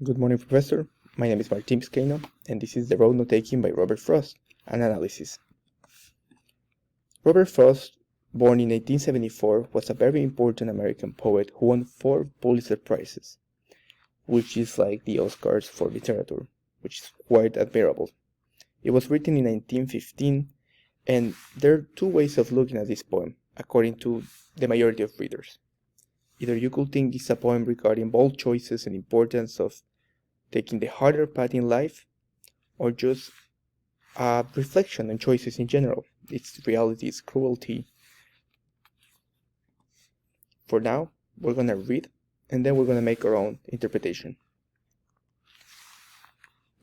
Good morning, Professor. My name is Vizcaino, and this is The Road Not Taken by Robert Frost, an analysis. Robert Frost, born in 1874, was a very important American poet who won 4 Pulitzer Prizes, which is like the Oscars for literature, which is quite admirable. It was written in 1915, and there are 2 ways of looking at this poem, according to the majority of readers. Either you could think it's a poem regarding bold choices and importance of taking the harder path in life, or just a reflection on choices in general, its reality, its cruelty. For now, we're gonna read, and then we're gonna make our own interpretation.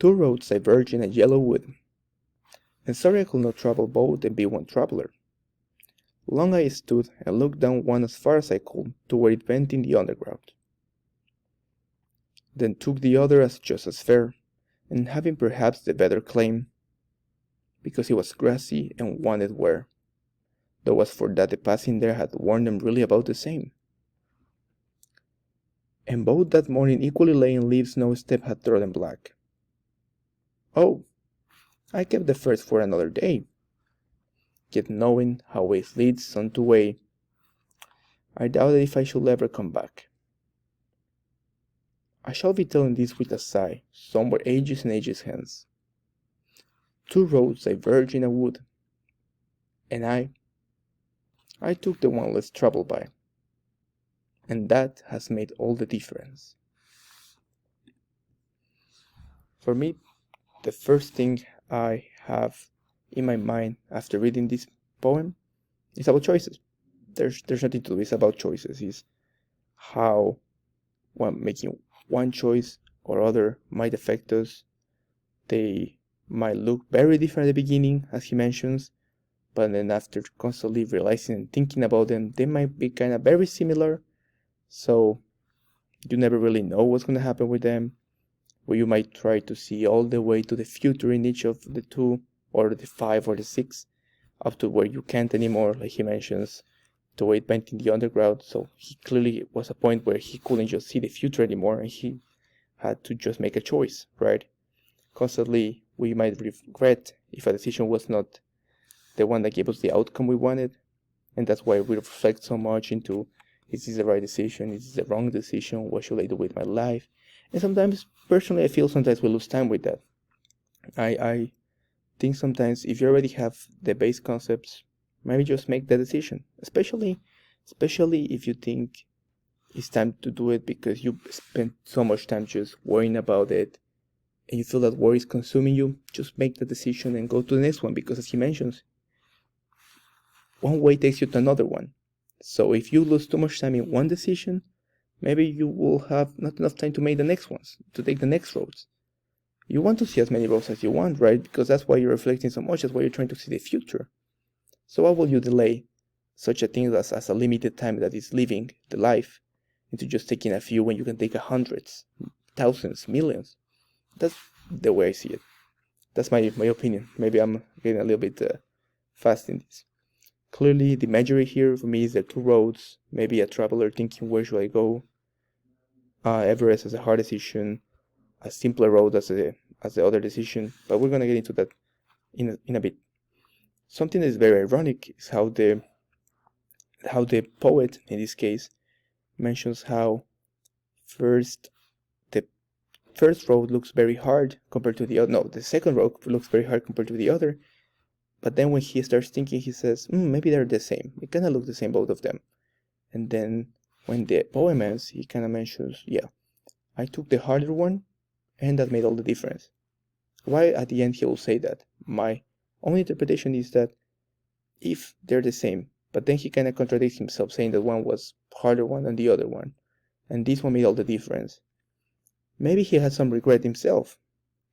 2 roads diverge in a yellow wood, and sorry I could not travel both and be one traveler. Long I stood and looked down one as far as I could to where it went in the underground. Then took the other as just as fair, and having perhaps the better claim, because it was grassy and wanted wear, though as for that the passing there had worn them really about the same. And both that morning equally lay in leaves no step had trodden black. Oh, I kept the first for another day, yet knowing how way leads unto way, I doubted if I should ever come back. I shall be telling this with a sigh, somewhere ages and ages hence. 2 roads diverge in a wood, and I took the one less traveled by, and that has made all the difference. For me, the first thing I have in my mind after reading this poem is about choices. There's nothing to do. It's about choices. It's how making one choice or other might affect us. They might look very different at the beginning, as he mentions, but then after constantly realizing and thinking about them, they might be kind of very similar. So you never really know what's going to happen with them. Where you might try to see all the way to the future in each of the 2, or the 5 or the 6, up to where you can't anymore, like he mentions, the way it went in the underground. So he clearly was a point where he couldn't just see the future anymore, and he had to just make a choice, right? Constantly, we might regret if a decision was not the one that gave us the outcome we wanted, and that's why we reflect so much into, is this the right decision? Is this the wrong decision? What should I do with my life? And sometimes, personally, I feel sometimes we lose time with that. I think sometimes if you already have the base concepts, maybe just make the decision. Especially if you think it's time to do it because you spent so much time just worrying about it, and you feel that worry is consuming you. Just make the decision and go to the next one, because as he mentions, one way takes you to another one. So if you lose too much time in one decision, maybe you will have not enough time to make the next ones, to take the next roads. You want to see as many roads as you want, right? Because that's why you're reflecting so much, that's why you're trying to see the future. So why will you delay such a thing as a limited time that is living the life into just taking a few when you can take hundreds, thousands, millions? That's the way I see it. That's my opinion. Maybe I'm getting a little bit fast in this. Clearly, the majority here for me is the 2 roads. Maybe a traveler thinking, where should I go? Everest as a hard decision, a simpler road as the other decision. But we're gonna get into that in a bit. Something that is very ironic is how the poet in this case mentions how the first road looks very hard compared to the other. No, the second road looks very hard compared to the other. But then when he starts thinking, he says, maybe they're the same. It kind of look the same, both of them. And then when the poem ends, he kind of mentions, yeah, I took the harder one, and that made all the difference. Why at the end he will say that? My only interpretation is that if they're the same, but then he kind of contradicts himself, saying that one was harder one than the other one, and this one made all the difference. Maybe he had some regret himself,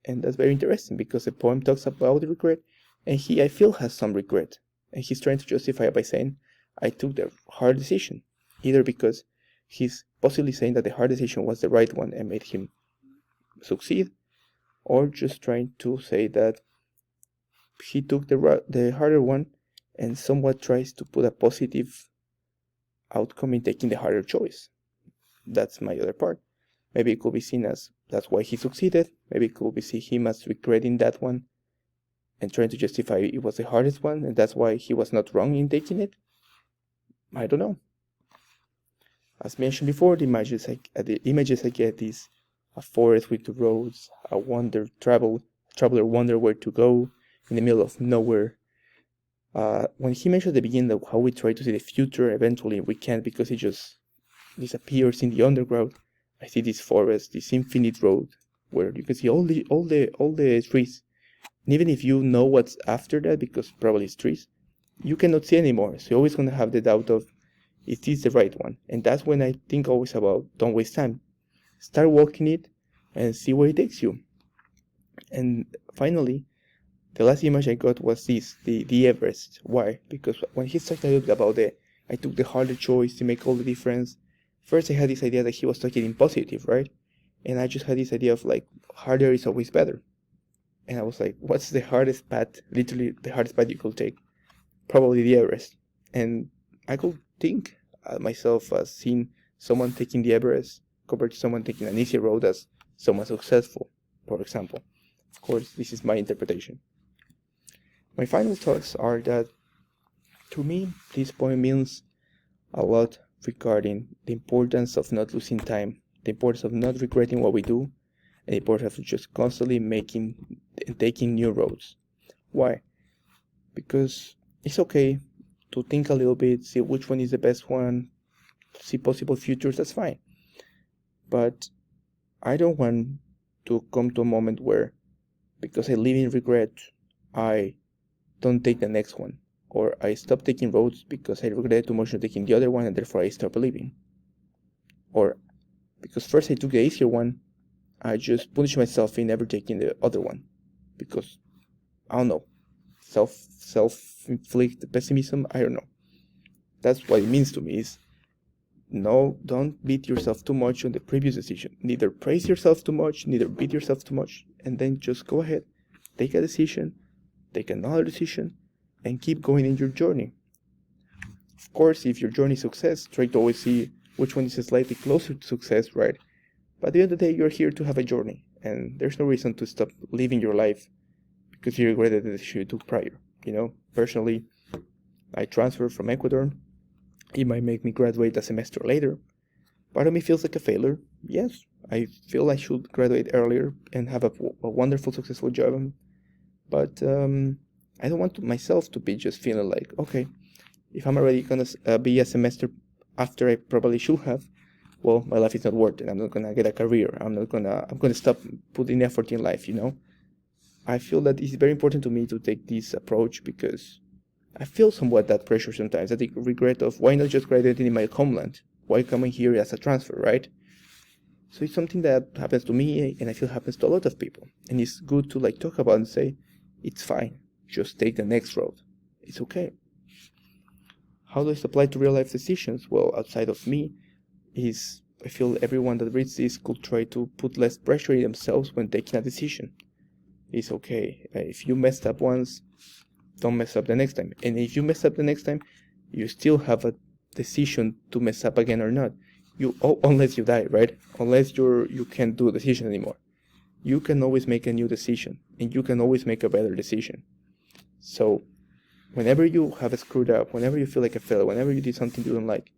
and that's very interesting because the poem talks about the regret, and he, I feel, has some regret, and he's trying to justify it by saying, I took the hard decision, either because he's possibly saying that the hard decision was the right one and made him succeed, or just trying to say that he took the harder one and somewhat tries to put a positive outcome in taking the harder choice. That's my other part. Maybe it could be seen as that's why he succeeded. Maybe it could be see him as regretting that one and trying to justify it was the hardest one, and that's why he was not wrong in taking it. I don't know. As mentioned before, the images I get is a forest with two roads, a traveler wonder where to go in the middle of nowhere. When he mentioned at the beginning of how we try to see the future, eventually we can't because it just disappears in the underground. I see this forest, this infinite road, where you can see all the trees. And even if you know what's after that, because probably it's trees, you cannot see anymore. So you're always gonna have the doubt of, is this the right one? And that's when I think always about don't waste time. Start walking it and see where it takes you. And finally, the last image I got was this, the Everest. Why? Because when he started about I took the harder choice to make all the difference. First I had this idea that he was talking in positive, right? And I just had this idea of like, harder is always better. And I was like, what's the hardest path, literally the hardest path you could take? Probably the Everest. And I could think myself as seeing someone taking the Everest compared to someone taking an easy road as someone successful, for example. Of course, this is my interpretation. My final thoughts are that, to me, this poem means a lot regarding the importance of not losing time, the importance of not regretting what we do, and the importance of just constantly making and taking new roads. Why? Because it's okay to think a little bit, see which one is the best one, see possible futures, that's fine. But I don't want to come to a moment where, because I live in regret, I don't take the next one, or I stop taking roads because I regret too much of taking the other one and therefore I stop believing. Or because first I took the easier one, I just punish myself in never taking the other one. Because, I don't know, self-inflict pessimism, I don't know. That's what it means to me is, no, don't beat yourself too much on the previous decision. Neither praise yourself too much, neither beat yourself too much, and then just go ahead, take a decision, take another decision, and keep going in your journey. Of course, if your journey is success, try to always see which one is slightly closer to success, right? But at the end of the day, you're here to have a journey, and there's no reason to stop living your life because you regretted the decision you took prior. Personally, I transferred from Ecuador. It might make me graduate a semester later. Part of me feels like a failure. Yes, I feel I should graduate earlier and have a wonderful, successful job. But I don't want myself to be just feeling like, okay, if I'm already gonna be a semester after I probably should have, well, my life is not worth it. I'm not gonna get a career. I'm gonna stop putting effort in life. I feel that it's very important to me to take this approach because I feel somewhat that pressure sometimes. I think regret of why not just graduating in my homeland? Why coming here as a transfer, right? So it's something that happens to me, and I feel happens to a lot of people. And it's good to talk about and say, it's fine. Just take the next road. It's okay. How does it apply to real life decisions? Well, outside of me, I feel everyone that reads this could try to put less pressure on themselves when taking a decision. It's okay. If you messed up once, don't mess up the next time. And if you mess up the next time, you still have a decision to mess up again or not. Unless you die, right? Unless you can't do a decision anymore. You can always make a new decision, and you can always make a better decision. So, whenever you have screwed up, whenever you feel like a failure, whenever you did something you don't like,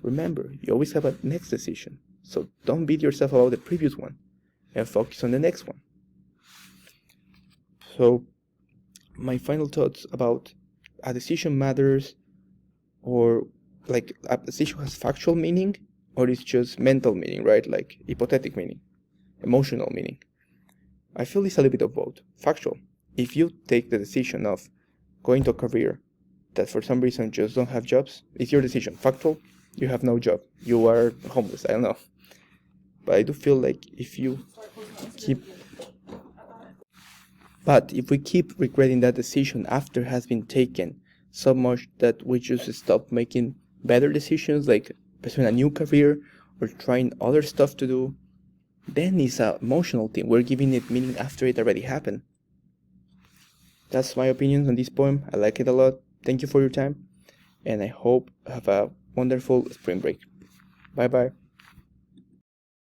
remember, you always have a next decision. So don't beat yourself about the previous one, and focus on the next one. So, my final thoughts about a decision matters, or like a decision has factual meaning, or it's just mental meaning, right? Like hypothetical meaning, emotional meaning. I feel it's a little bit of both. Factual. If you take the decision of going to a career that for some reason just don't have jobs, it's your decision. Factual, you have no job. You are homeless, I don't know. But I do feel like if we keep regretting that decision after it has been taken so much that we just stop making better decisions, like pursuing a new career or trying other stuff to do, then it's an emotional thing. We're giving it meaning after it already happened. That's my opinion on this poem. I like it a lot. Thank you for your time, and I hope you have a wonderful spring break. Bye bye.